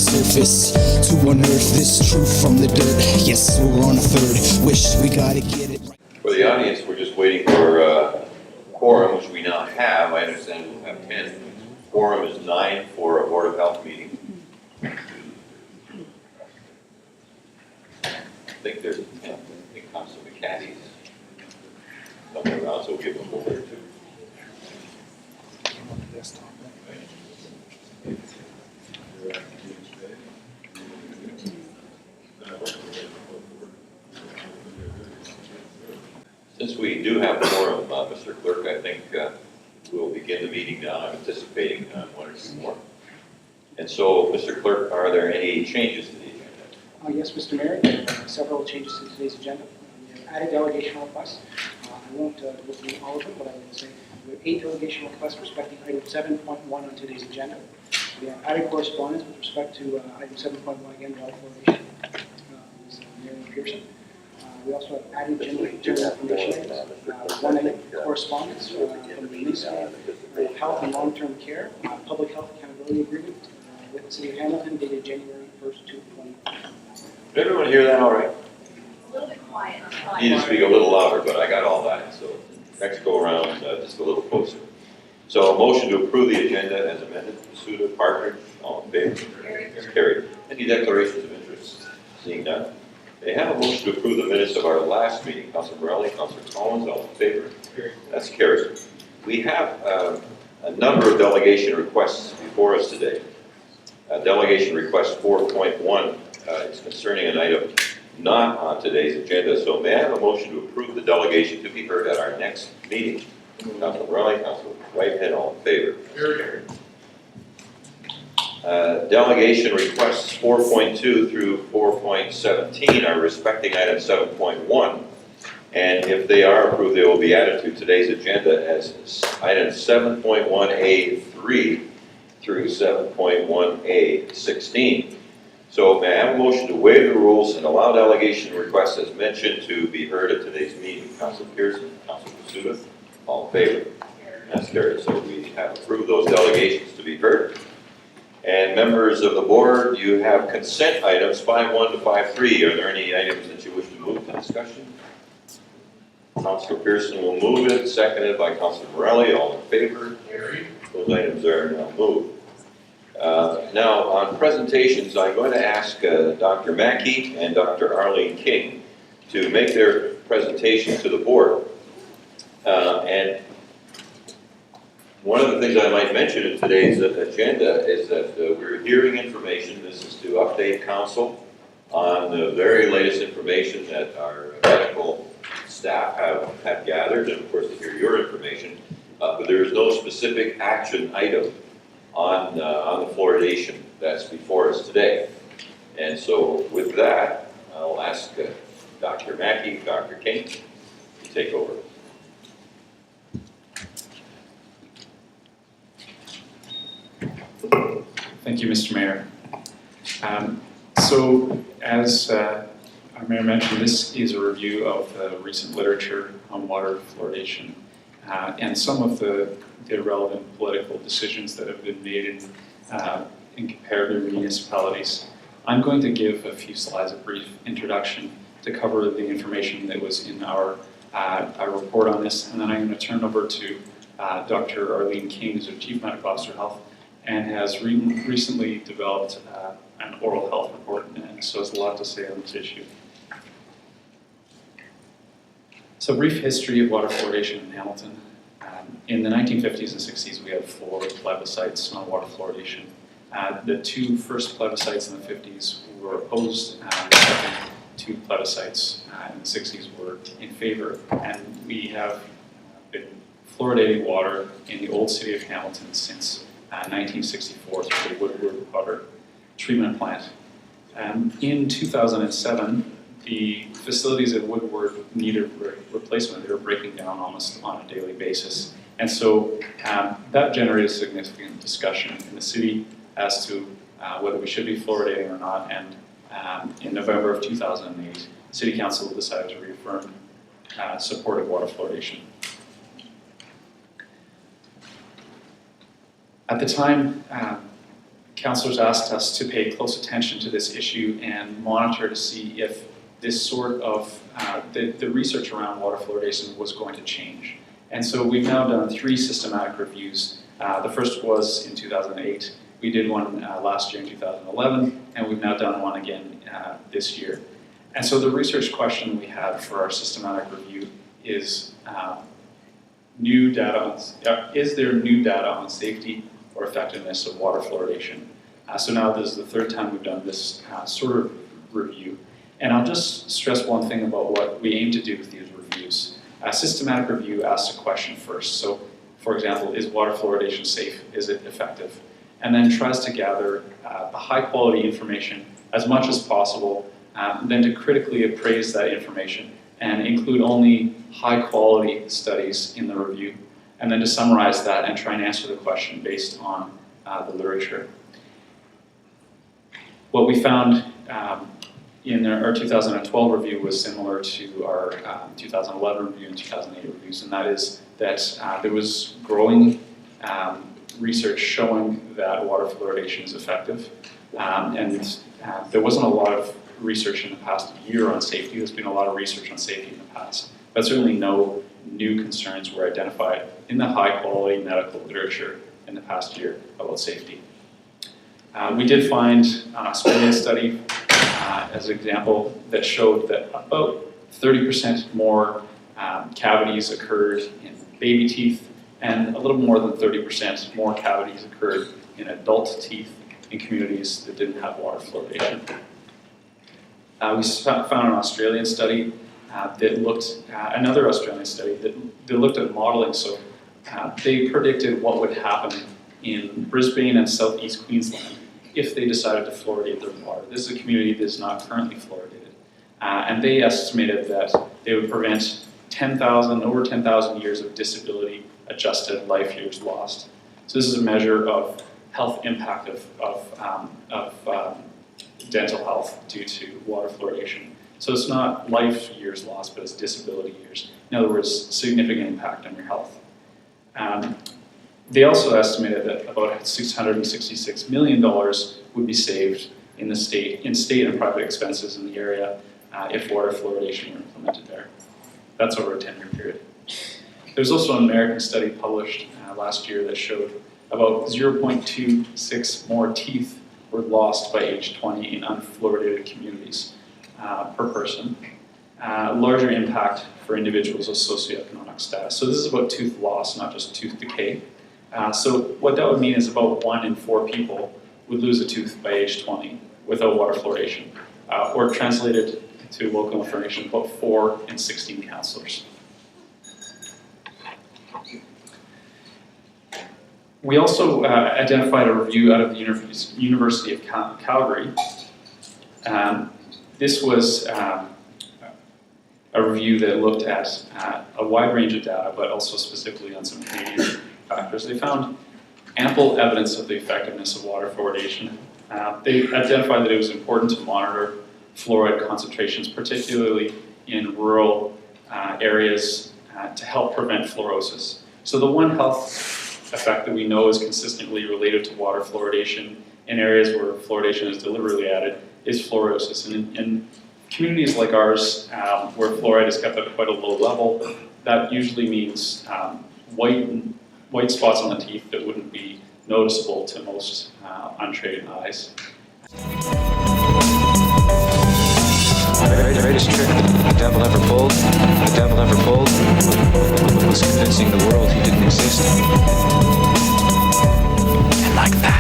surface to unearth this truth from the dirt. Yes, we're on a third. Wish we gotta get it right. For the audience, we're just waiting for quorum, which we now have. I understand we'll have 10. Quorum is 9 for a Board of Health meeting. I think there's 10. I think Council McCaddy's somewhere around, so we'll give them a word or two. Since we do have quorum, Mr. Clerk, I think we'll begin the meeting now. I'm anticipating one or two more. And so, Mr. Clerk, are there any changes to the agenda? Yes, Mr. Mayor, there are several changes to today's agenda. We have added delegation requests. I won't go through all of them, but I will say we have 8 delegation requests respecting item 7.1 on today's agenda. We have added correspondence with respect to item 7.1, again, water fluoridation. Ms. Mary Pearson. We also have added general information items. One item, correspondence from the Ministry of Health and Long-Term Care, Public Health Accountability Agreement with the City of Hamilton dated January 1st, 2020. Did everyone hear that all right? A little bit quiet. You need to speak a little louder, but I got all that. So next go around, just a little closer. So a motion to approve the agenda as amended. Suda, Partridge, all in favor? Carried. Any declarations of interest? Seeing none. They have a motion to approve the minutes of our last meeting. Councilor Morelli, Councilor Collins, all in favor? That's carried. We have a number of delegation requests before us today. Delegation request 4.1 is concerning an item not on today's agenda. So may I have a motion to approve the delegation to be heard at our next meeting? Councilor Morelli, Councilor Whitehead, all in favor? Carried. Delegation requests 4.2 through 4.17 are respecting item 7.1, and if they are approved, they will be added to today's agenda as items 7.1A3 through 7.1A16. So may I have a motion to waive the rules and allow delegation requests as mentioned to be heard at today's meeting? Councilor Pearson, Councilor Suda, all in favor? That's carried. So we have approved those delegations to be heard. And members of the board, you have consent items 5.1 to 5.3. Are there any items that you wish to move to discussion? Councilor Pearson will move it, seconded by Councilor Morelli. All in favor? Those items are now moved. Now, on presentations, I'm going to ask Dr. Mackey and Dr. Arlene King to make their presentations to the board. And one of the things I might mention in today's agenda is that we're hearing information. This is to update council on the very latest information that our medical staff have gathered, and of course to hear your information. But there is no specific action item on the fluoridation that's before us today. And so with that, I'll ask Dr. Mackey, Dr. King to take over. Thank you, Mr. Mayor. So as our Mayor mentioned, this is a review of the recent literature on water fluoridation and some of the relevant political decisions that have been made in comparative municipalities. I'm going to give a few slides, a brief introduction to cover the information that was in our report on this, and then I'm going to turn over to Dr. Arlene King, who's our Chief Medical Officer of Health, and has recently developed an oral health report, and so has a lot to say on this issue. So, brief history of water fluoridation in Hamilton. In the 1950s and 60s, we had 4 plebiscites on water fluoridation. The 2 first plebiscites in the 50s were opposed, and the second 2 plebiscites in the 60s were in favor. And we have been fluoridating water in the old city of Hamilton since 1964 through the Woodward Water Treatment Plant. In 2007, the facilities at Woodward needed replacement. They were breaking down almost on a daily basis. And so that generated significant discussion in the city as to whether we should be fluoridating or not. And in November of 2008, the City Council decided to reaffirm support of water fluoridation. At the time, councillors asked us to pay close attention to this issue and monitor to see if this sort of, the research around water fluoridation was going to change. And so we've now done 3 systematic reviews. The first was in 2008. We did one last year in 2011, and we've now done one again this year. And so the research question we had for our systematic review is, is there new data on safety or effectiveness of water fluoridation? So now this is the 3rd time we've done this sort of review. And I'll just stress one thing about what we aim to do with these reviews. A systematic review asks a question first. So, for example, is water fluoridation safe? Is it effective? And then tries to gather the high quality information as much as possible, then to critically appraise that information and include only high quality studies in the review, and then to summarize that and try and answer the question based on the literature. What we found in our 2012 review was similar to our 2011 review and 2008 reviews, and that is that there was growing research showing that water fluoridation is effective, and there wasn't a lot of research in the past year on safety. There's been a lot of research on safety in the past, but certainly no new concerns were identified in the high quality medical literature in the past year about safety. We did find an Australian study as an example that showed that about 30% more cavities occurred in baby teeth, and a little more than 30% more cavities occurred in adult teeth in communities that didn't have water fluoridation. We found an Australian study that looked, another Australian study that looked at modeling. So they predicted what would happen in Brisbane and southeast Queensland if they decided to fluoridate their water. This is a community that is not currently fluoridated. And they estimated that they would prevent over 10,000 years of disability adjusted life years lost. So this is a measure of health impact of dental health due to water fluoridation. So it's not life years lost, but it's disability years. In other words, significant impact on your health. They also estimated that about $666 million would be saved in state and private expenses in the area if water fluoridation were implemented there. That's over a 10-year period. There's also an American study published last year that showed about 0.26 more teeth were lost by age 20 in unfluoridated communities per person. Larger impact for individuals of socioeconomic status. So this is about tooth loss, not just tooth decay. So what that would mean is about 1 in 4 people would lose a tooth by age 20 without water fluoridation, or translated to local information, about 4 in 16 counselors. We also identified a review out of the University of Calgary. This was a review that looked at a wide range of data, but also specifically on some Canadian factors. They found ample evidence of the effectiveness of water fluoridation. They identified that it was important to monitor fluoride concentrations, particularly in rural areas, to help prevent fluorosis. So the one health effect that we know is consistently related to water fluoridation in areas where fluoridation is deliberately added is fluorosis. And in communities like ours, where fluoride is kept at quite a low level, that usually means white spots on the teeth that wouldn't be noticeable to most untrained eyes. The greatest trick the devil ever pulled was convincing the world he didn't exist. And like that,